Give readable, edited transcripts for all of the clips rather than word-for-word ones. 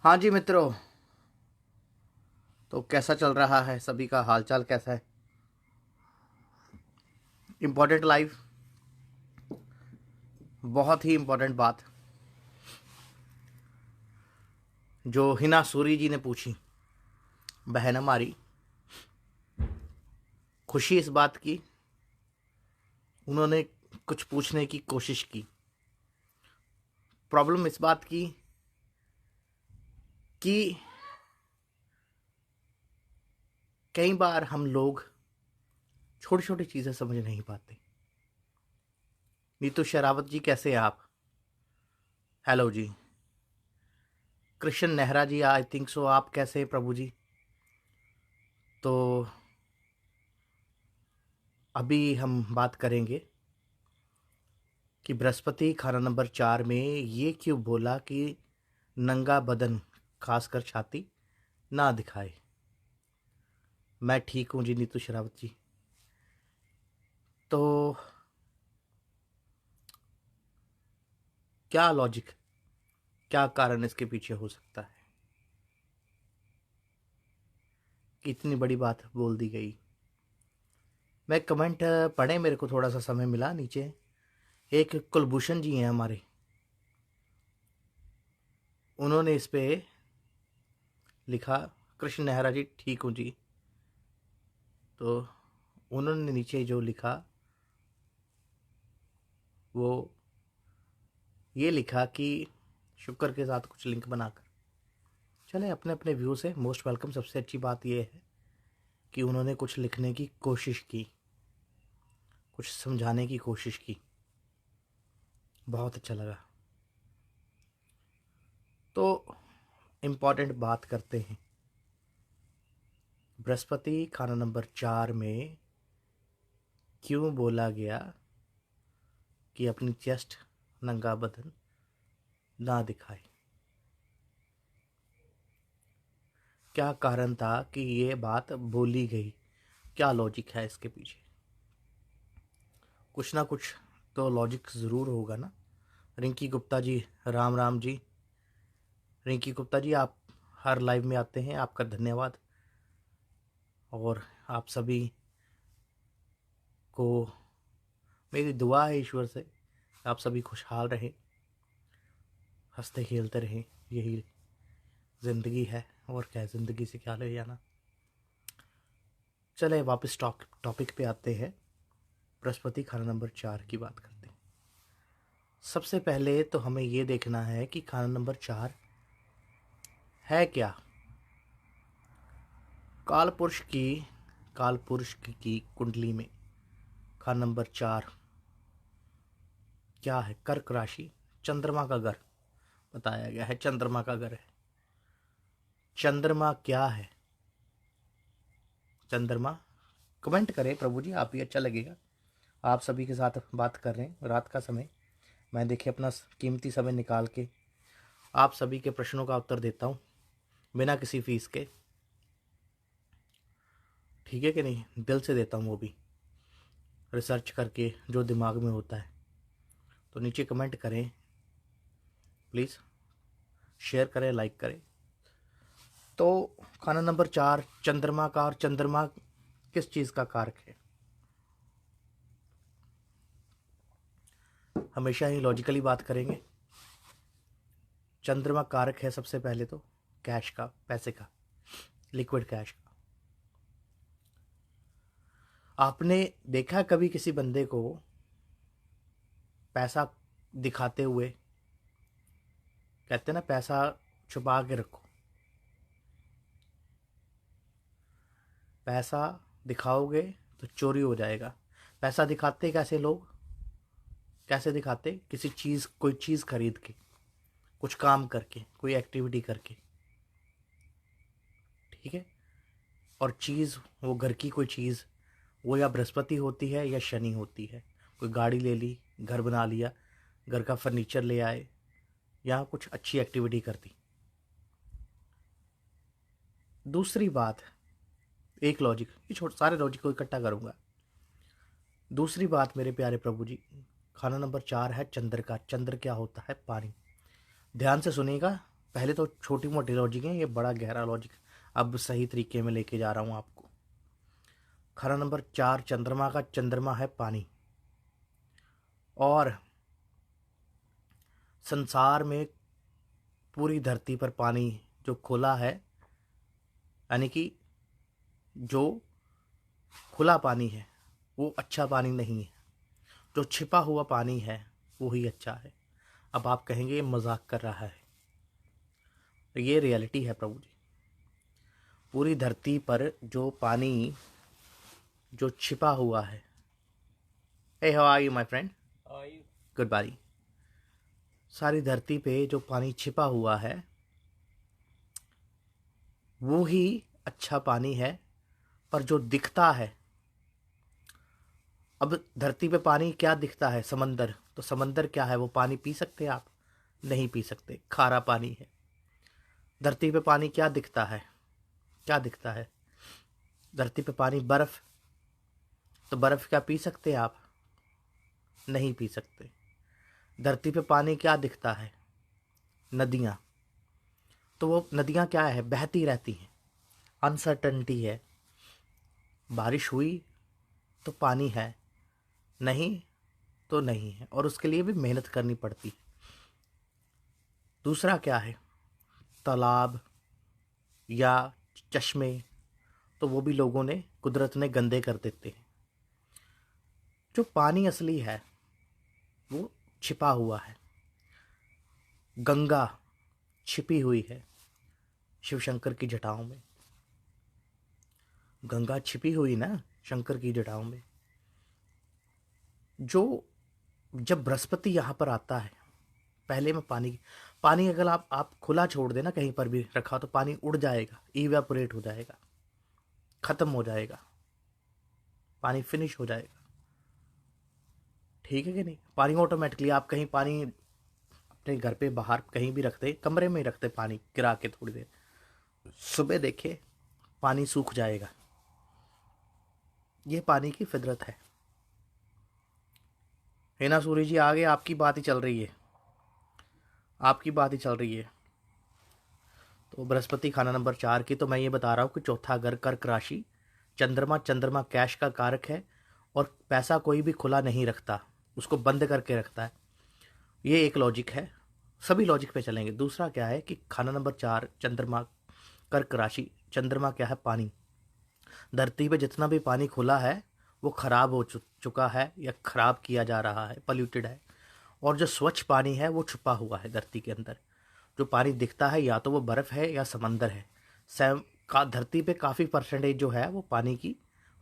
हाँ जी मित्रों। तो कैसा चल रहा है, सभी का हालचाल कैसा है? इम्पोर्टेंट लाइफ, बहुत ही इम्पोर्टेंट बात जो हिना सूरी जी ने पूछी, बहन हमारी। खुशी इस बात की, उन्होंने कुछ पूछने की कोशिश की। प्रॉब्लम इस बात की कि कई बार हम लोग छोटी छोटी चीज़ें समझ नहीं पाते। नीतू शेरावत जी, कैसे हैं आप? हेलो जी। Krishna Nehra ji, I think so, आप कैसे हैं प्रभु जी? तो अभी हम बात करेंगे कि बृहस्पति खाना नंबर 4 में ये क्यों बोला कि नंगा बदन, खासकर छाती, ना दिखाए। मैं ठीक हूँ जी नीतू शेरावत जी। तो क्या लॉजिक, क्या कारण इसके पीछे हो सकता है कि इतनी बड़ी बात बोल दी गई? मैं कमेंट पढ़े, मेरे को थोड़ा सा समय मिला नीचे। एक कुलभूषण जी हैं हमारे, उन्होंने इस पे लिखा, कृष्ण नेहरा जी ठीक हूँ जी। तो उन्होंने नीचे जो लिखा वो ये लिखा कि शुक्र के साथ कुछ लिंक बनाकर चले, अपने अपने व्यू से मोस्ट वेलकम। सबसे अच्छी बात यह है कि उन्होंने कुछ लिखने की कोशिश की, कुछ समझाने की कोशिश की, बहुत अच्छा लगा। तो इम्पॉर्टेंट बात करते हैं। बृहस्पति खाना नंबर 4 में क्यों बोला गया कि अपनी चेस्ट, नंगा बदन ना दिखाए? क्या कारण था कि ये बात बोली गई? क्या लॉजिक है इसके पीछे? कुछ ना कुछ तो लॉजिक ज़रूर होगा ना। रिंकी गुप्ता जी, राम राम जी। रिंकी गुप्ता जी, आप हर लाइव में आते हैं, आपका धन्यवाद। और आप सभी को मेरी दुआ है ईश्वर से, आप सभी खुशहाल रहें, हंसते खेलते रहें। यही ज़िंदगी है, और क्या है, ज़िंदगी से क्या ले जाना। चले वापस टॉपिक पे आते हैं। बृहस्पति खाना नंबर 4 की बात करते हैं। सबसे पहले तो हमें ये देखना है कि खाना नंबर 4 है क्या। काल पुरुष की कुंडली में खाना नंबर 4 क्या है? कर्क राशि, चंद्रमा का घर बताया गया है। चंद्रमा का घर है। चंद्रमा क्या है? चंद्रमा, कमेंट करें प्रभु जी, आप ही, अच्छा लगेगा। आप सभी के साथ बात कर रहे हैं रात का समय, मैं देखिए अपना कीमती समय निकाल के आप सभी के प्रश्नों का उत्तर देता हूँ, बिना किसी फीस के। ठीक है कि नहीं? दिल से देता हूँ, वो भी रिसर्च करके जो दिमाग में होता है। तो नीचे कमेंट करें प्लीज़, शेयर करें, लाइक करें। तो खाना नंबर 4 चंद्रमा का, और चंद्रमा किस चीज़ का कारक है? हमेशा ही लॉजिकली बात करेंगे। चंद्रमा कारक है सबसे पहले तो कैश का, पैसे का, लिक्विड कैश का। आपने देखा कभी किसी बंदे को पैसा दिखाते हुए? कहते हैं ना, पैसा छुपा के रखो। पैसा दिखाओगे तो चोरी हो जाएगा। पैसा दिखाते कैसे लोग? कैसे दिखाते? किसी चीज़, कोई चीज़ खरीद के, कुछ काम करके, कोई एक्टिविटी करके। ठीक है? और चीज़, वो घर की कोई चीज़, वो या बृहस्पति होती है या शनि होती है। कोई गाड़ी ले ली, घर बना लिया, घर का फर्नीचर ले आए, या कुछ अच्छी एक्टिविटी कर दी। दूसरी बात, एक लॉजिक, ये छोटे सारे लॉजिक को इकट्ठा करूंगा। दूसरी बात मेरे प्यारे प्रभु जी, खाना नंबर 4 है चंद्र का। चंद्र क्या होता है? पानी। ध्यान से सुनिएगा, पहले तो छोटी मोटी लॉजिक है, ये बड़ा गहरा लॉजिक अब सही तरीके में लेके जा रहा हूँ आपको। खाना नंबर 4, चंद्रमा का चंद्रमा है पानी। और संसार में पूरी धरती पर पानी जो खुला है, यानी कि जो खुला पानी है वो अच्छा पानी नहीं है, जो छिपा हुआ पानी है वो ही अच्छा है। अब आप कहेंगे ये मजाक कर रहा है, तो ये रियलिटी है प्रभु जी। पूरी धरती पर जो पानी जो छिपा हुआ है, hey how are you my friend, good बारी। सारी धरती पे जो पानी छिपा हुआ है वो ही अच्छा पानी है। पर जो दिखता है, अब धरती पे पानी क्या दिखता है, समंदर। तो समंदर क्या है, वो पानी पी सकते हैं आप? नहीं पी सकते, खारा पानी है। धरती पे पानी क्या दिखता है, क्या दिखता है धरती पे पानी? बर्फ। तो बर्फ क्या पी सकते हैं आप? नहीं पी सकते। धरती पे पानी क्या दिखता है? नदियाँ। तो वो नदियाँ क्या है, बहती रहती हैं, अनसर्टनिटी है। बारिश हुई तो पानी है, नहीं तो नहीं है, और उसके लिए भी मेहनत करनी पड़ती है। दूसरा क्या है, तालाब या चश्मे, तो वो भी लोगों ने, कुदरत ने गंदे कर देते हैं। जो पानी असली है वो छिपा हुआ है। गंगा छिपी हुई है शिव शंकर की जटाओं में। गंगा छिपी हुई ना शंकर की जटाओं में। जो जब बृहस्पति यहाँ पर आता है, पहले में पानी अगर आप खुला छोड़ देना, कहीं पर भी रखा तो पानी उड़ जाएगा, इवेपोरेट हो जाएगा, खत्म हो जाएगा, पानी फिनिश हो जाएगा। ठीक है कि नहीं? पानी ऑटोमेटिकली, आप कहीं पानी अपने घर पे बाहर कहीं भी रखते, कमरे में ही रखते पानी गिरा के थोड़ी देर, सुबह देखे पानी सूख जाएगा। ये पानी की फितरत है ना सूर्य जी? आगे आपकी बात ही चल रही है, आपकी बात ही चल रही है। तो बृहस्पति खाना नंबर 4 की तो मैं ये बता रहा हूँ कि चौथा घर कर्क राशि। चंद्रमा कैश का कारक है, और पैसा कोई भी खुला नहीं रखता, उसको बंद करके रखता है। ये एक लॉजिक है, सभी लॉजिक पे चलेंगे। दूसरा क्या है कि खाना नंबर 4 चंद्रमा कर्क राशि, चंद्रमा क्या है, पानी। धरती पे जितना भी पानी खुला है वो खराब हो चुका है, या खराब किया जा रहा है, पॉल्यूटेड है। और जो स्वच्छ पानी है वो छुपा हुआ है धरती के अंदर। जो पानी दिखता है या तो वो बर्फ़ है या समंदर है। सैम का धरती पे काफ़ी परसेंटेज जो है वो पानी की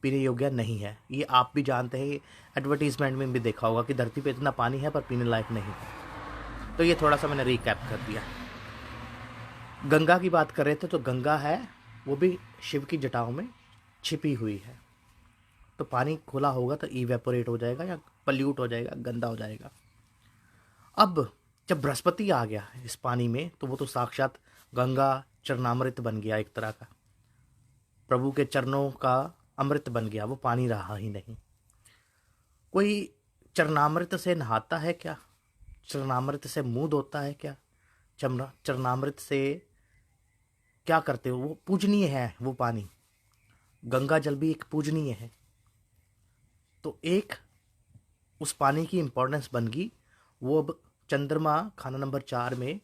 पीने योग्य नहीं है। ये आप भी जानते हैं, एडवर्टीजमेंट में भी देखा होगा कि धरती पे इतना पानी है पर पीने लायक नहीं है। तो ये थोड़ा सा मैंने रिकैप कर दिया। गंगा की बात कर रहे थे, तो गंगा है वो भी शिव की जटाओं में छिपी हुई है। तो पानी खुला होगा तो इवेपोरेट हो जाएगा या पल्यूट हो जाएगा, गंदा हो जाएगा। अब जब बृहस्पति आ गया इस पानी में, तो वो तो साक्षात गंगा चरणामृत बन गया, एक तरह का प्रभु के चरणों का अमृत बन गया, वो पानी रहा ही नहीं। कोई चरणामृत से नहाता है क्या? चरणामृत से मुंह धोता है क्या? चरणामृत से क्या करते हो? वो पूजनीय है वो पानी। गंगा जल भी एक पूजनीय है। तो एक उस पानी की इंपॉर्टेंस बन गई। वो अब चंद्रमा खाना नंबर 4 में,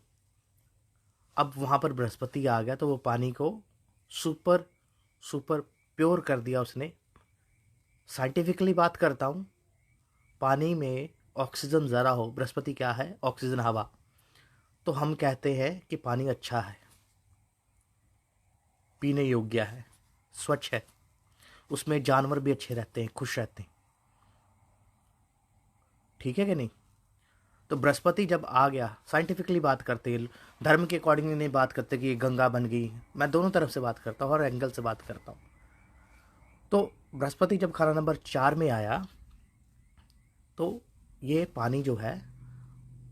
अब वहाँ पर बृहस्पति आ गया तो वो पानी को सुपर सुपर प्योर कर दिया उसने। साइंटिफिकली बात करता हूँ, पानी में ऑक्सीजन ज़रा हो, बृहस्पति क्या है, ऑक्सीजन हवा, तो हम कहते हैं कि पानी अच्छा है, पीने योग्य है, स्वच्छ है, उसमें जानवर भी अच्छे रहते हैं, खुश रहते हैं। ठीक है कि नहीं? तो बृहस्पति जब आ गया, साइंटिफिकली बात करते हैं, धर्म के अकॉर्डिंग नहीं बात करते कि ये गंगा बन गई। मैं दोनों तरफ से बात करता हूँ, हर एंगल से बात करता हूँ। तो बृहस्पति जब खाना नंबर 4 में आया तो ये पानी जो है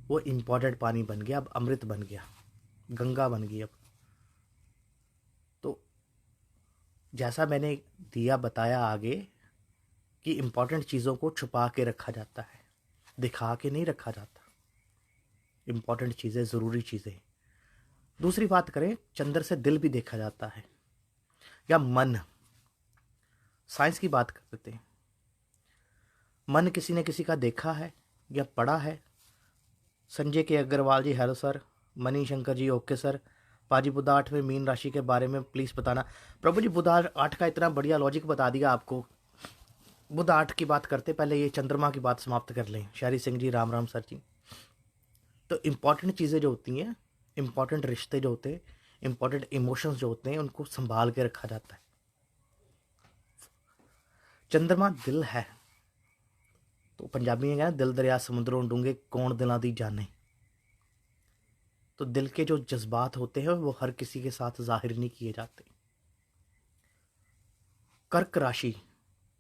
वो इम्पोर्टेड पानी बन गया, अब अमृत बन गया, गंगा बन गई अब। तो जैसा मैंने दिया बताया आगे कि इम्पोर्टेंट चीज़ों को छुपा के रखा जाता है, दिखा के नहीं रखा जाता। इम्पोर्टेंट चीज़ें, ज़रूरी चीज़ें दूसरी बात करें, चंद्र से दिल भी देखा जाता है या मन। साइंस की बात कर देते हैं। मन किसी ने किसी का देखा है या पढ़ा है? संजय के अग्रवाल जी hello sir. Money Shankar ji okay sir. पाजी बुधा 8 में मीन राशि के बारे में प्लीज़ बताना। प्रभु जी बुधा 8 का इतना बढ़िया लॉजिक बता दिया आपको। बुधा 8 की बात करते पहले ये चंद्रमा की बात समाप्त कर लें। शहरी सिंह जी राम राम सर जी। तो इम्पॉर्टेंट चीज़ें जो होती हैं, इम्पॉर्टेंट रिश्ते जो होते हैं, इम्पॉर्टेंट इमोशंस जो होते हैं, उनको संभाल के रखा जाता है। चंद्रमा दिल है, तो पंजाबी में कहना दिल दरिया समुद्रों डूंगे कौन दिलां दी जाने। तो दिल के जो जज्बात होते हैं वो हर किसी के साथ जाहिर नहीं किए जाते। कर्क राशि,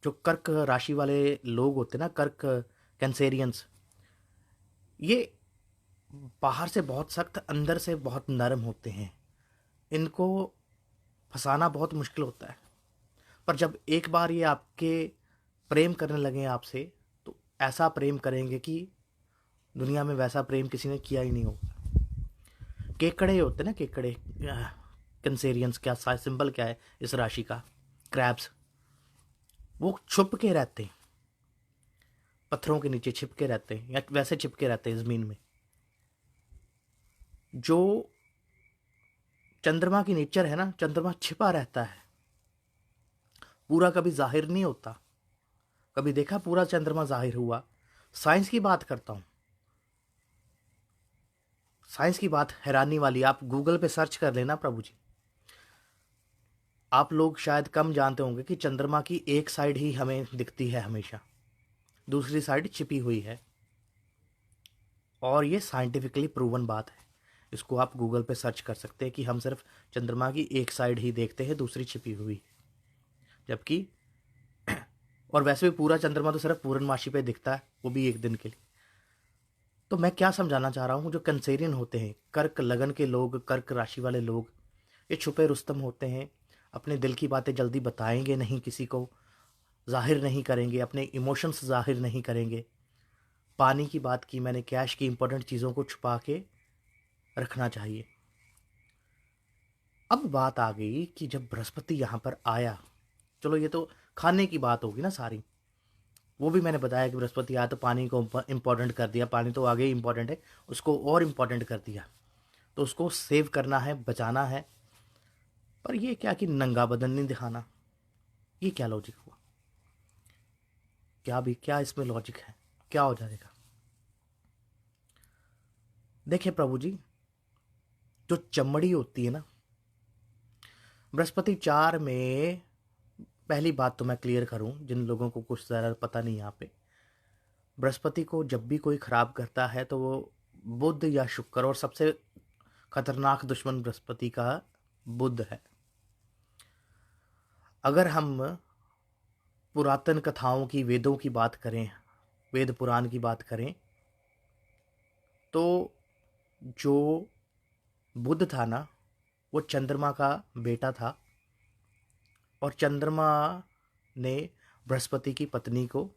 जो कर्क राशि वाले लोग होते हैं ना, कर्क कैंसेरियंस, ये बाहर से बहुत सख्त अंदर से बहुत नरम होते हैं। इनको फंसाना बहुत मुश्किल होता है, पर जब एक बार ये आपके प्रेम करने लगे आपसे, तो ऐसा प्रेम करेंगे कि दुनिया में वैसा प्रेम किसी ने किया ही नहीं होगा। केकड़े होते ना, केकड़े कैंसेरियंस, क्या सिंबल क्या है इस राशि का? क्रैब्स। वो छुप के रहते हैं, पत्थरों के नीचे छिप के रहते हैं, या वैसे छिपके रहते हैं ज़मीन में। जो चंद्रमा की नेचर है ना, चंद्रमा छिपा रहता है, पूरा कभी जाहिर नहीं होता। कभी देखा पूरा चंद्रमा जाहिर हुआ? साइंस की बात करता हूँ, साइंस की बात हैरानी वाली। आप गूगल पे सर्च कर लेना प्रभु जी। आप लोग शायद कम जानते होंगे कि चंद्रमा की एक साइड ही हमें दिखती है हमेशा, दूसरी साइड छिपी हुई है। और ये साइंटिफिकली प्रूवन बात है। इसको आप गूगल पे सर्च कर सकते हैं कि हम सिर्फ चंद्रमा की एक साइड ही देखते हैं, दूसरी छिपी हुई। जबकि और वैसे भी पूरा चंद्रमा तो सिर्फ पूर्णमासी पे दिखता है, वो भी एक दिन के लिए। तो मैं क्या समझाना चाह रहा हूँ, जो कंसेरियन होते हैं, कर्क लगन के लोग, कर्क राशि वाले लोग, ये छुपे रुस्तम होते हैं। अपने दिल की बातें जल्दी बताएंगे नहीं, किसी को जाहिर नहीं करेंगे, अपने इमोशंस जाहिर नहीं करेंगे। पानी की बात की मैंने, कैश की, इंपॉर्टेंट चीज़ों को छुपा के रखना चाहिए। अब बात आ गई कि जब बृहस्पति यहाँ पर आया, चलो ये तो खाने की बात होगी ना सारी, वो भी मैंने बताया कि बृहस्पति आया तो पानी को इम्पोर्टेंट कर दिया। पानी तो आगे ही इम्पोर्टेंट है, उसको और इम्पोर्टेंट कर दिया। तो उसको सेव करना है, बचाना है। पर ये क्या कि नंगा बदन नहीं दिखाना, ये क्या लॉजिक हुआ? क्या इसमें लॉजिक है? क्या हो जाएगा? देखिए प्रभु जी, जो चमड़ी होती है ना, बृहस्पति 4 में, पहली बात तो मैं क्लियर करूं जिन लोगों को कुछ ज़्यादा पता नहीं यहाँ पे, बृहस्पति को जब भी कोई ख़राब करता है तो वो बुध या शुक्र, और सबसे खतरनाक दुश्मन बृहस्पति का बुध है। अगर हम पुरातन कथाओं की, वेदों की बात करें, वेद पुराण की बात करें, तो जो बुध था ना, वो चंद्रमा का बेटा था। और चंद्रमा ने बृहस्पति की पत्नी को,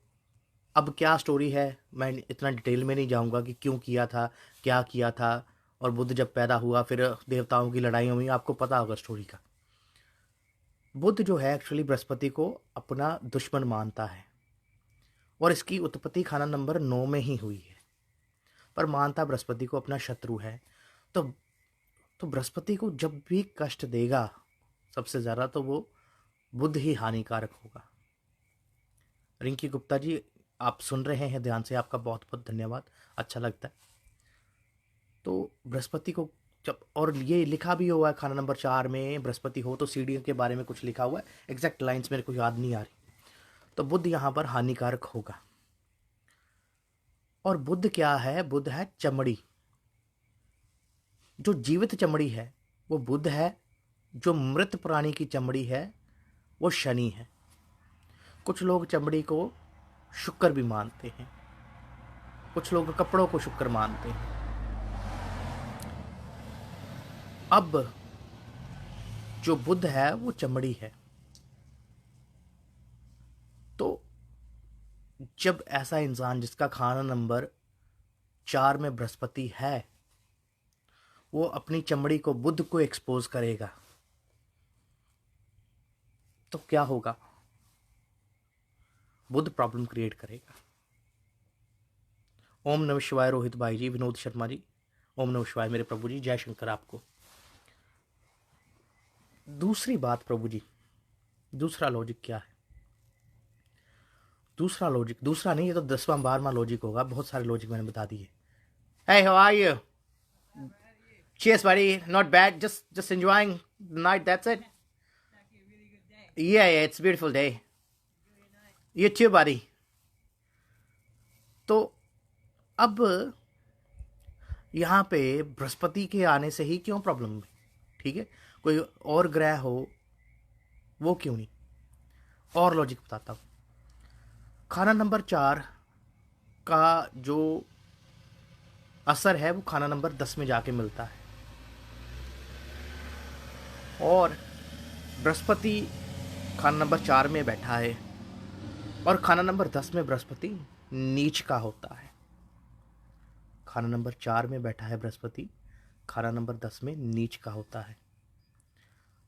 अब क्या स्टोरी है मैं इतना डिटेल में नहीं जाऊंगा कि क्यों किया था, क्या किया था, और बुध जब पैदा हुआ फिर देवताओं की लड़ाई हुई, आपको पता होगा स्टोरी का। बुध जो है एक्चुअली बृहस्पति को अपना दुश्मन मानता है, और इसकी उत्पत्ति खाना नंबर 9 में ही हुई है, पर मानता बृहस्पति को अपना शत्रु है। तो बृहस्पति को जब भी कष्ट देगा सबसे ज़्यादा, तो वो बुध ही हानिकारक होगा। रिंकी गुप्ता जी, आप सुन रहे हैं ध्यान से, आपका बहुत बहुत धन्यवाद, अच्छा लगता है। तो बृहस्पति को जब, और ये लिखा भी हुआ है खाना नंबर 4 में बृहस्पति हो तो सीढ़ियों के बारे में कुछ लिखा हुआ है, एग्जैक्ट लाइंस मेरे को याद नहीं आ रही। तो बुध यहाँ पर हानिकारक होगा। और बुध क्या है? बुध है चमड़ी। जो जीवित चमड़ी है वो बुध है, जो मृत प्राणी की चमड़ी है वो शनि है। कुछ लोग चमड़ी को शुक्र भी मानते हैं, कुछ लोग कपड़ों को शुक्र मानते हैं। अब जो बुध है वो चमड़ी है। तो जब ऐसा इंसान जिसका खाना नंबर 4 में बृहस्पति है, वो अपनी चमड़ी को बुध को एक्सपोज करेगा तो क्या होगा? बुध प्रॉब्लम क्रिएट करेगा। ओम नमः शिवाय रोहित भाई जी, विनोद शर्मा जी, ओम नमः शिवाय मेरे प्रभु जी, जय शंकर आपको। दूसरी बात प्रभु जी, दूसरा लॉजिक क्या है? दूसरा लॉजिक, दूसरा नहीं, ये तो 10वां 12वां लॉजिक होगा, बहुत सारे लॉजिक मैंने बता दिए। Hey, how are you? Cheers, buddy. Not bad. Just enjoying the night. That's it. Yeah, it's a beautiful day. You too, buddy. तो अब यहाँ पे बृहस्पति के आने से ही क्यों प्रॉब्लम? ठीक है, कोई और ग्रह हो वो क्यों नहीं? और लॉजिक बताता हूँ। खाना नंबर 4 का जो असर है वो खाना नंबर 10 में जाके मिलता है, और बृहस्पति खाना नंबर 4 में बैठा है, और खाना नंबर 10 में बृहस्पति नीच का होता है। खाना नंबर 4 में बैठा है बृहस्पति, खाना नंबर 10 में नीच का होता है।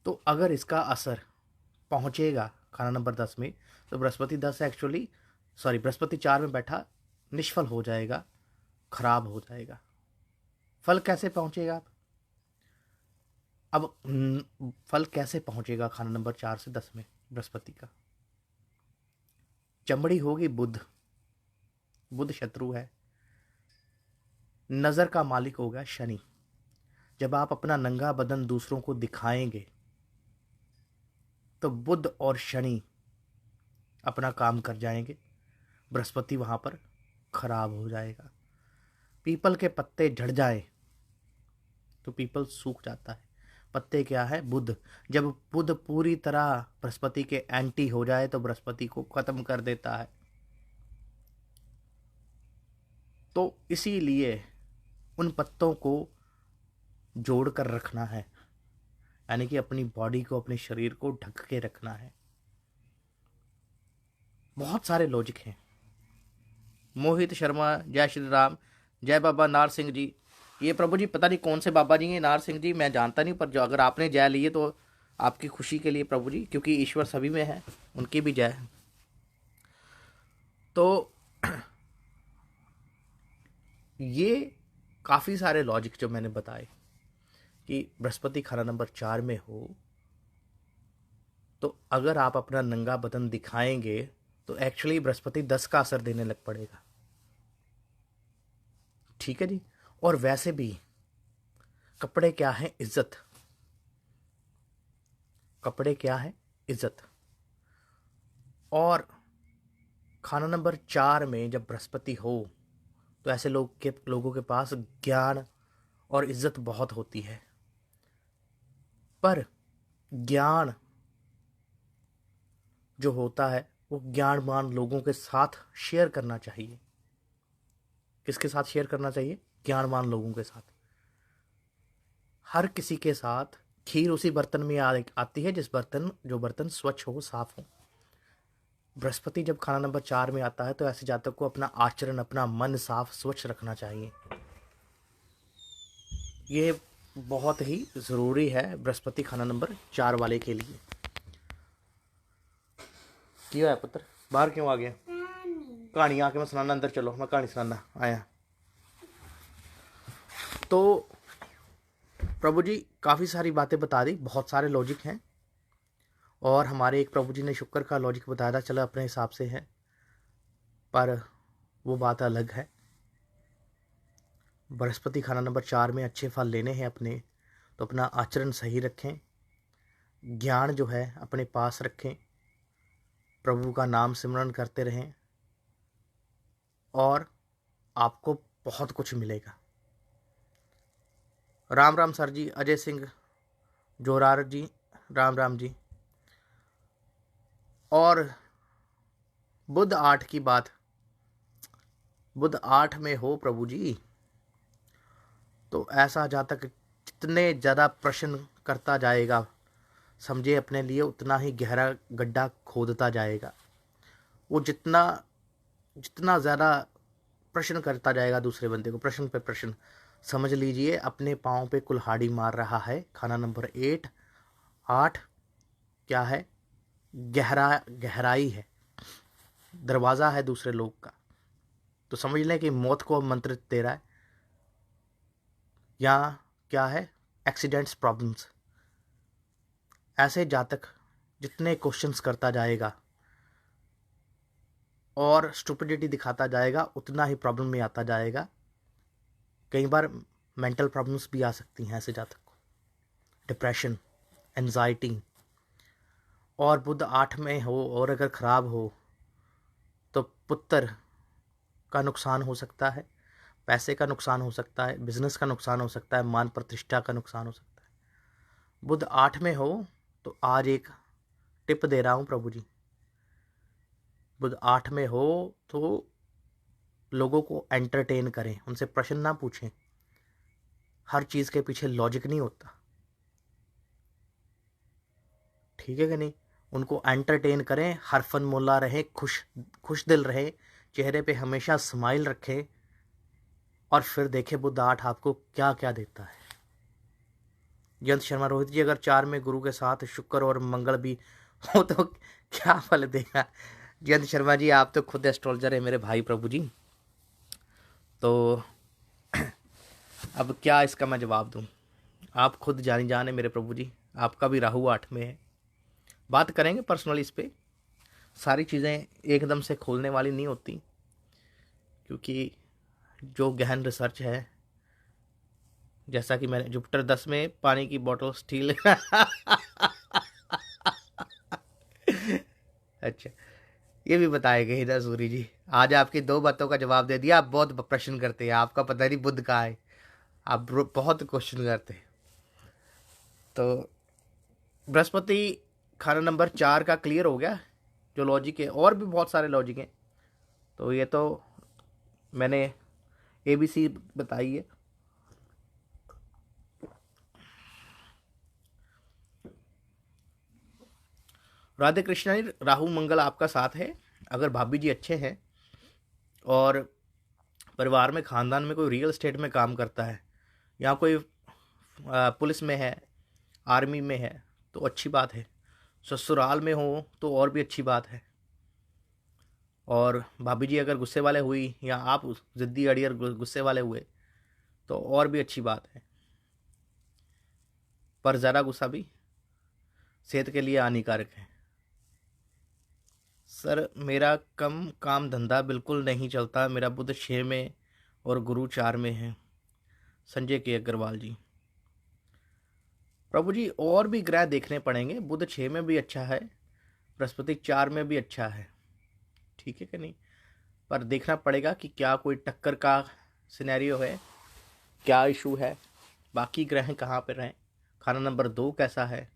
तो अगर इसका असर पहुंचेगा खाना नंबर 10 में, तो बृहस्पति 4 में बैठा निष्फल हो जाएगा, खराब हो जाएगा। फल कैसे पहुंचेगा? अब फल कैसे पहुंचेगा खाना नंबर 4 से 10 में बृहस्पति का? चमड़ी होगी बुध, बुध शत्रु है। नजर का मालिक होगा शनि। जब आप अपना नंगा बदन दूसरों को दिखाएंगे तो बुध और शनि अपना काम कर जाएंगे, बृहस्पति वहां पर खराब हो जाएगा। पीपल के पत्ते झड़ जाए तो पीपल सूख जाता है। पत्ते क्या है? बुध। जब बुध पूरी तरह बृहस्पति के एंटी हो जाए तो बृहस्पति को खत्म कर देता है। तो इसीलिए उन पत्तों को जोड़ कर रखना है, यानी कि अपनी बॉडी को, अपने शरीर को ढक के रखना है। बहुत सारे लॉजिक हैं। मोहित शर्मा, जय श्री राम, जय बाबा नार सिंह जी। ये प्रभु जी पता नहीं कौन से बाबा जी हैं, नार सिंह जी मैं जानता नहीं, पर जो अगर आपने जय ली है तो आपकी खुशी के लिए प्रभु जी, क्योंकि ईश्वर सभी में है, उनकी भी जय। तो ये काफ़ी सारे लॉजिक जो मैंने बताए कि बृहस्पति खाना नंबर 4 में हो तो अगर आप अपना नंगा बदन दिखाएंगे तो एक्चुअली बृहस्पति 10 का असर देने लग पड़ेगा। ठीक है जी। और वैसे भी कपड़े क्या है? इज्जत। कपड़े क्या है? इज्जत। और खाना नंबर 4 में जब बृहस्पति हो तो ऐसे लोगों के पास ज्ञान और इज्जत बहुत होती है, पर ज्ञान जो होता है वो ज्ञानवान लोगों के साथ शेयर करना चाहिए। किसके साथ शेयर करना चाहिए? ज्ञानवान लोगों के साथ। हर किसी के साथ खीर उसी बर्तन में आती है जो बर्तन स्वच्छ हो, साफ हो। बृहस्पति जब खाना नंबर 4 में आता है तो ऐसे जातक को अपना आचरण, अपना मन साफ स्वच्छ रखना चाहिए। ये बहुत ही ज़रूरी है बृहस्पति खाना नंबर 4 वाले के लिए। क्यों है पुत्र, बाहर क्यों आ गया? कहानी आके मैं सुनाना, अंदर चलो, मैं कहानी सुनाना आया। तो प्रभु जी काफ़ी सारी बातें बता दी, बहुत सारे लॉजिक हैं, और हमारे एक प्रभु जी ने शुक्र का लॉजिक बताया था, चलो अपने हिसाब से है, पर वो बात अलग है। बृहस्पति खाना नंबर 4 में अच्छे फल लेने हैं अपने, तो अपना आचरण सही रखें, ज्ञान जो है अपने पास रखें, प्रभु का नाम सिमरन करते रहें, और आपको बहुत कुछ मिलेगा। राम राम सर जी, अजय सिंह जोरार जी, राम राम जी। और बुध 8 की बात, बुध 8 में हो प्रभु जी तो ऐसा जातक जितने ज़्यादा प्रश्न करता जाएगा, समझे अपने लिए उतना ही गहरा गड्ढा खोदता जाएगा। वो जितना ज़्यादा प्रश्न करता जाएगा दूसरे बंदे को, प्रश्न पे प्रश्न, समझ लीजिए अपने पाँव पे कुल्हाड़ी मार रहा है। खाना नंबर 8 क्या है? गहराई है, दरवाज़ा है दूसरे लोग का। तो समझ लें कि मौत को आमंत्रित दे रहा है। या क्या है? Accidents, problems. ऐसे जातक जितने क्वेश्चंस करता जाएगा और स्टुपिडिटी दिखाता जाएगा, उतना ही प्रॉब्लम में आता जाएगा। कई बार मेंटल प्रॉब्लम्स भी आ सकती हैं ऐसे जातक को, डिप्रेशन, एंजाइटी। और बुध 8 में हो और अगर ख़राब हो तो पुत्र का नुकसान हो सकता है, पैसे का नुकसान हो सकता है, बिजनेस का नुकसान हो सकता है, मान प्रतिष्ठा का नुकसान हो सकता है। बुध 8 में हो तो आज एक टिप दे रहा हूँ प्रभु जी। बुध 8 में हो तो लोगों को एंटरटेन करें, उनसे प्रश्न ना पूछें। हर चीज़ के पीछे लॉजिक नहीं होता, ठीक है कि नहीं? उनको एंटरटेन करें, हरफन मोला रहे, खुश दिल रहे, चेहरे पे हमेशा स्माइल रखें और फिर देखें बुध 8 आपको क्या क्या देता है। जयंत शर्मा रोहित जी, अगर 4 में गुरु के साथ शुक्र और मंगल भी हो तो क्या फल देगा? जयंत शर्मा जी, आप तो खुद एस्ट्रोलॉजर है मेरे भाई प्रभु जी, तो अब क्या इसका मैं जवाब दूं? आप खुद जाने मेरे प्रभु जी। आपका भी राहु 8 में है। बात करेंगे पर्सनली इस पे। सारी चीज़ें एकदम से खोलने वाली नहीं होती, क्योंकि जो गहन रिसर्च है, जैसा कि मैंने जुपिटर 10 में पानी की बोतल स्टील अच्छा, ये भी बताए गए ना सूरी जी। आज आपकी 2 बातों का जवाब दे दिया। आप बहुत प्रश्न करते हैं, आपका पता नहीं बुध कहाँ है, आप बहुत क्वेश्चन करते हैं। तो बृहस्पति खाना नंबर 4 का क्लियर हो गया। जो लॉजिक है, और भी बहुत सारे लॉजिक हैं, तो ये तो मैंने ABC बताई है। राधे कृष्णा जी, राहु मंगल आपका साथ है। अगर भाभी जी अच्छे हैं और परिवार में, खानदान में कोई रियल एस्टेट में काम करता है, या कोई पुलिस में है, आर्मी में है, तो अच्छी बात है। ससुराल में हो तो और भी अच्छी बात है। और भाभी जी अगर गुस्से वाले हुई, या आप ज़िद्दी अड़ियर गुस्से वाले हुए, तो और भी अच्छी बात है। पर ज़रा गुस्सा भी सेहत के लिए हानिकारक है। सर, मेरा कम काम धंधा बिल्कुल नहीं चलता। मेरा बुध 6 में और गुरु 4 में है। संजय के अग्रवाल जी, प्रभु जी और भी ग्रह देखने पड़ेंगे। बुध 6 में भी अच्छा है, बृहस्पति 4 में भी अच्छा है, ठीक है कि नहीं? पर देखना पड़ेगा कि क्या कोई टक्कर का सिनेरियो है, क्या इशू है, बाकी ग्रह कहाँ पर रहें, खाना नंबर 2 कैसा है,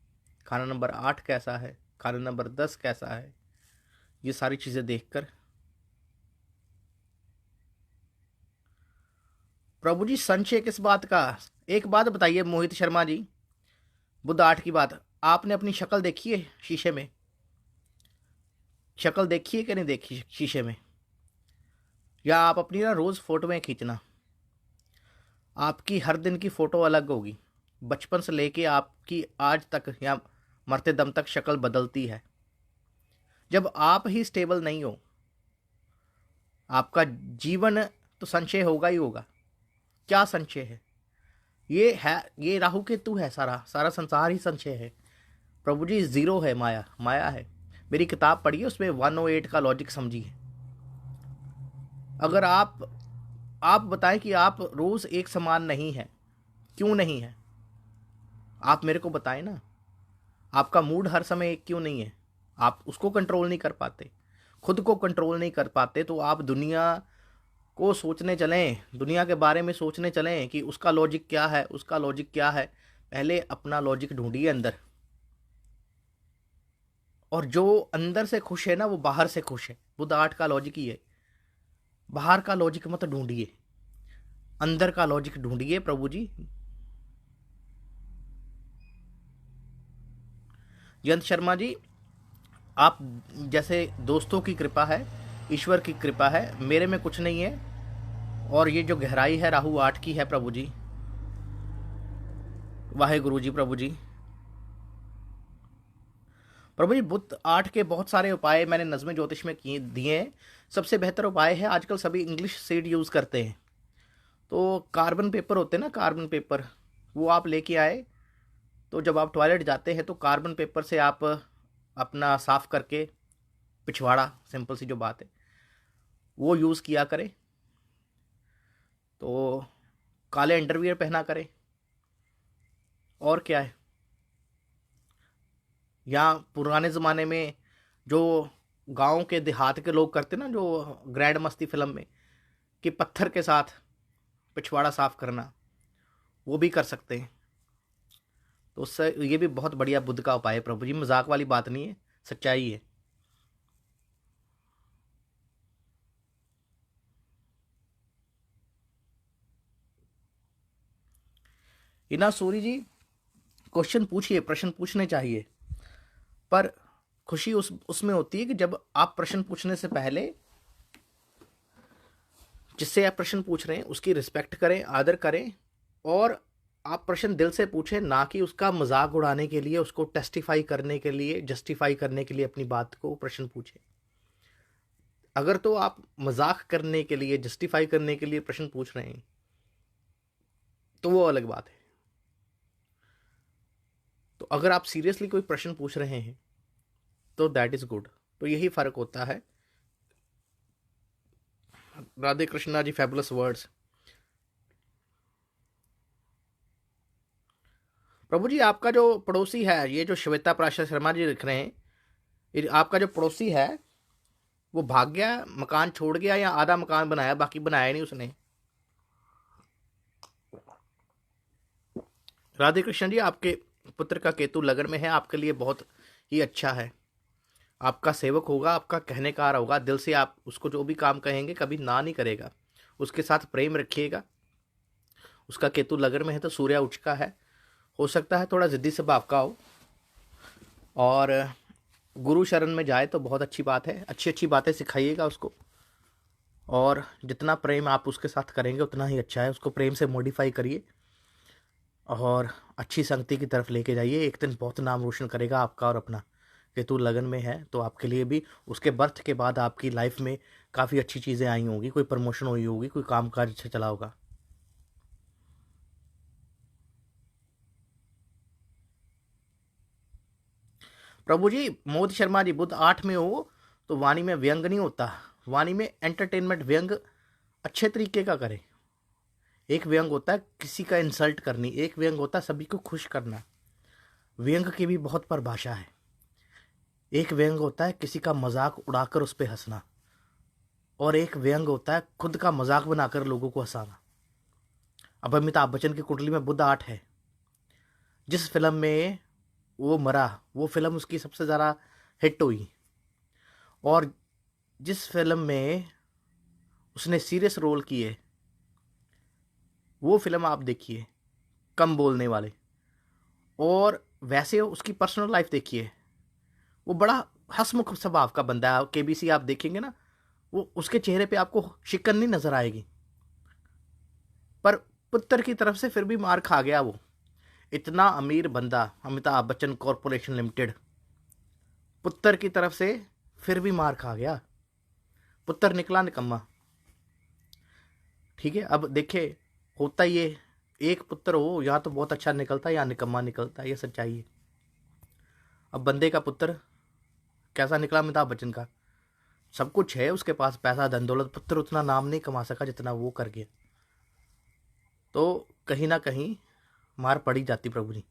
खाना नंबर 8 कैसा है, खाना नंबर 10 कैसा है, ये सारी चीज़ें देखकर। प्रभु जी संशय किस बात का? एक बात बताइए मोहित शर्मा जी, बुध 8 की बात, आपने अपनी शक्ल देखी है शीशे में? शक्ल देखी है कि नहीं देखी शीशे में? या आप अपनी ना रोज़ फोटोएं खींचना। आपकी हर दिन की फ़ोटो अलग होगी, बचपन से लेके आपकी आज तक या मरते दम तक शक्ल बदलती है। जब आप ही स्टेबल नहीं हो, आपका जीवन तो संशय होगा ही होगा। क्या संशय है? ये है, ये राहु केतु है, सारा सारा संसार ही संशय है प्रभु जी। ज़ीरो है, माया माया है। मेरी किताब पढ़िए, उसमें 108 का लॉजिक समझिए। अगर आप बताएं कि आप रोज़ एक समान नहीं है, क्यों नहीं है? आप मेरे को बताएं ना। आपका मूड हर समय एक क्यों नहीं है? आप उसको कंट्रोल नहीं कर पाते, खुद को कंट्रोल नहीं कर पाते, तो आप दुनिया को सोचने चलें, दुनिया के बारे में सोचने चलें कि उसका लॉजिक क्या है, उसका लॉजिक क्या है। पहले अपना लॉजिक ढूंढिए अंदर, और जो अंदर से खुश है ना, वो बाहर से खुश है। बुध 8 का लॉजिक ही है। बाहर का लॉजिक मत ढूंढिए, अंदर का लॉजिक ढूंढिए प्रभु जी। जयंत शर्मा जी, आप जैसे दोस्तों की कृपा है, ईश्वर की कृपा है, मेरे में कुछ नहीं है। और ये जो गहराई है राहु 8 की है प्रभु जी। वाहे गुरु जी प्रभु जी। प्रभु जी बुध 8 के बहुत सारे उपाय मैंने नज़्म ज्योतिष में किए दिए हैं। सबसे बेहतर उपाय है, आजकल सभी इंग्लिश सीड यूज़ करते हैं, तो कार्बन पेपर होते हैं ना, कार्बन पेपर, वो आप लेके आए, तो जब आप टॉयलेट जाते हैं तो कार्बन पेपर से आप अपना साफ करके पिछवाड़ा, सिंपल सी जो बात है, वो यूज़ किया करें। तो काले अंडरवियर पहना करें। और क्या है, या पुराने ज़माने में जो गांव के देहात के लोग करते ना, जो ग्रैंड मस्ती फिल्म में, कि पत्थर के साथ पिछवाड़ा साफ करना, वो भी कर सकते हैं। तो उससे ये भी बहुत बढ़िया बुद्ध का उपाय है प्रभु जी, मजाक वाली बात नहीं है, सच्चाई है। इना सूरी जी, क्वेश्चन पूछिए, प्रश्न पूछने चाहिए, पर खुशी उसमें होती है कि जब आप प्रश्न पूछने से पहले जिससे आप प्रश्न पूछ रहे हैं उसकी रिस्पेक्ट करें, आदर करें, और आप प्रश्न दिल से पूछें, ना कि उसका मजाक उड़ाने के लिए, उसको टेस्टिफाई करने के लिए, जस्टिफाई करने के लिए अपनी बात को प्रश्न पूछें। अगर तो आप मजाक करने के लिए, जस्टिफाई करने के लिए प्रश्न पूछ रहे हैं तो वो अलग बात है। तो अगर आप सीरियसली कोई प्रश्न पूछ रहे हैं तो दैट इज गुड। तो यही फर्क होता है। Radhe Krishna ji, fabulous words. प्रभु जी, आपका जो पड़ोसी है, ये जो श्वेता प्राशा शर्मा जी लिख रहे हैं, आपका जो पड़ोसी है वो भाग गया, मकान छोड़ गया, या आधा मकान बनाया, बाकी बनाया नहीं उसने? राधे कृष्ण जी, आपके पुत्र का केतु लगन में है, आपके लिए बहुत ही अच्छा है। आपका सेवक होगा, आपका कहने का होगा, दिल से आप उसको जो भी काम कहेंगे कभी ना नहीं करेगा, उसके साथ प्रेम रखिएगा। उसका केतु लगन में है तो सूर्य उच्च का है, हो सकता है थोड़ा ज़िद्दी स्वभाव का हो, और गुरु शरण में जाए तो बहुत अच्छी बात है। अच्छी अच्छी बातें सिखाइएगा उसको, और जितना प्रेम आप उसके साथ करेंगे उतना ही अच्छा है। उसको प्रेम से मॉडिफाई करिए और अच्छी संगति की तरफ लेके जाइए। एक दिन बहुत नाम रोशन करेगा आपका और अपना। केतु लगन में है तो आपके लिए भी उसके बर्थ के बाद आपकी लाइफ में काफ़ी अच्छी चीज़ें आई होंगी, कोई प्रमोशन हुई होगी, कोई काम काज अच्छा चला होगा। प्रभु जी, मोदी शर्मा जी, बुध 8 में हो तो वाणी में व्यंग नहीं होता, वाणी में एंटरटेनमेंट, व्यंग अच्छे तरीके का करें। एक व्यंग होता है किसी का इंसल्ट करनी, एक व्यंग होता है सभी को खुश करना। व्यंग की भी बहुत परिभाषा है। एक व्यंग होता है किसी का मजाक उड़ाकर उस पर हंसना, और एक व्यंग होता है खुद का मजाक बनाकर लोगों को हंसाना। अब अमिताभ बच्चन की कुंडली में बुध 8 है। जिस फिल्म में वो मरा, वो फिल्म उसकी सबसे ज़्यादा हिट हुई, और जिस फिल्म में उसने सीरियस रोल किए वो फिल्म आप देखिए, कम बोलने वाले। और वैसे उसकी पर्सनल लाइफ देखिए, वो बड़ा हंसमुख स्वभाव का बंदा है। केबीसी आप देखेंगे ना, वो उसके चेहरे पे आपको शिकन नहीं नजर आएगी, पर पुत्र की तरफ से फिर भी मार खा गया वो। इतना अमीर बंदा, अमिताभ बच्चन कॉरपोरेशन लिमिटेड, पुत्र की तरफ से फिर भी मार खा गया। पुत्र निकला निकम्मा। ठीक है, अब देखे, होता ये, एक पुत्र हो या तो बहुत अच्छा निकलता है या निकम्मा निकलता है, ये सच्चाई है। अब बंदे का पुत्र कैसा निकला? अमिताभ बच्चन का सब कुछ है उसके पास, पैसा धन दौलत, पुत्र उतना नाम नहीं कमा सका जितना वो कर गया। तो कहीं ना कहीं मार पड़ी जाती प्रभु जी।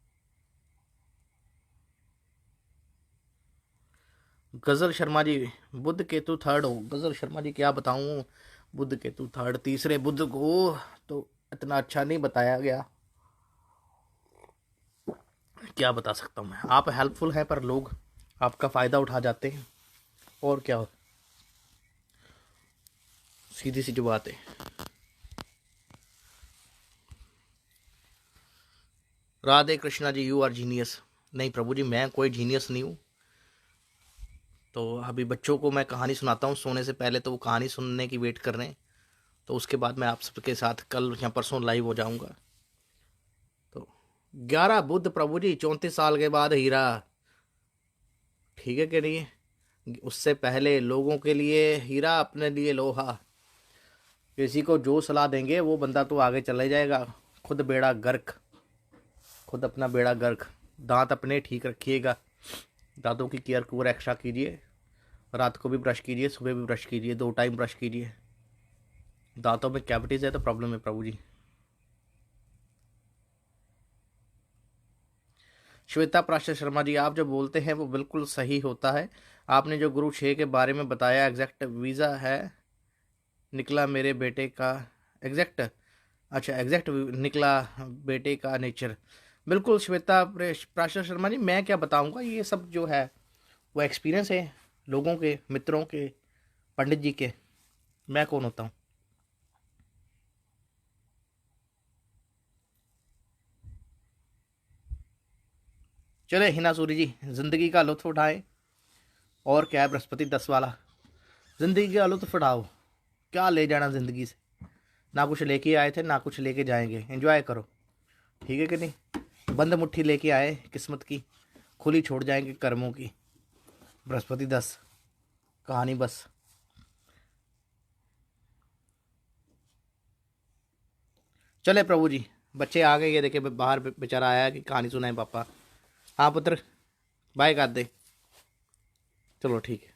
गजल शर्मा जी, बुध केतु थर्ड हो। गजल शर्मा जी, क्या बताऊं, बुध केतु थर्ड, तीसरे बुध को तो इतना अच्छा नहीं बताया गया, क्या बता सकता हूं मैं। आप हेल्पफुल हैं पर लोग आपका फायदा उठा जाते हैं, और क्या हो, सीधी सी जो बात है। Radhe Krishna ji, you are genius. नहीं प्रभु जी, मैं कोई जीनियस नहीं हूँ। तो अभी बच्चों को मैं कहानी सुनाता हूँ सोने से पहले, तो वो कहानी सुनने की वेट कर रहे हैं, तो उसके बाद मैं आप सबके साथ कल या परसों लाइव हो जाऊंगा। तो 11 बुध प्रभु जी, 34 साल के बाद हीरा, ठीक है कि नहीं? उससे पहले लोगों के लिए हीरा, अपने लिए लोहा। किसी को जो सलाह देंगे वो बंदा तो आगे चले जाएगा, खुद बेड़ा गर्क, खुद अपना बेड़ा गर्क। दांत अपने ठीक रखिएगा, दांतों की केयर पूरा एक्स्ट्रा कीजिए, रात को भी ब्रश कीजिए, सुबह भी ब्रश कीजिए, 2 टाइम ब्रश कीजिए। दांतों में कैविटीज है तो प्रॉब्लम है प्रभु जी। श्वेता प्राशर शर्मा जी, आप जो बोलते हैं वो बिल्कुल सही होता है। आपने जो गुरु 6 के बारे में बताया, एग्जैक्ट वीज़ा है निकला मेरे बेटे का, एग्जैक्ट, अच्छा एग्जैक्ट निकला बेटे का नेचर। बिल्कुल श्वेता प्राशर शर्मा जी, मैं क्या बताऊंगा, ये सब जो है वो एक्सपीरियंस है लोगों के, मित्रों के, पंडित जी के। मैं कौन होता हूँ? चले हिना सूरी जी, ज़िंदगी का लुत्फ उठाएं। और क्या है बृहस्पति 10 वाला, ज़िंदगी का लुत्फ उठाओ। क्या ले जाना ज़िंदगी से, ना कुछ लेके आए थे ना कुछ लेके जाएंगे, एंजॉय करो, ठीक है कि नहीं? बंद मुट्ठी लेके आए किस्मत की, खुली छोड़ जाएंगे कर्मों की। बृहस्पति 10 कहानी बस। चले प्रभु जी, बच्चे आ गए, ये देखे बाहर बेचारा आया कि कहानी सुनाए पापा। हाँ पुत्र, बाय कर दे, चलो ठीक है।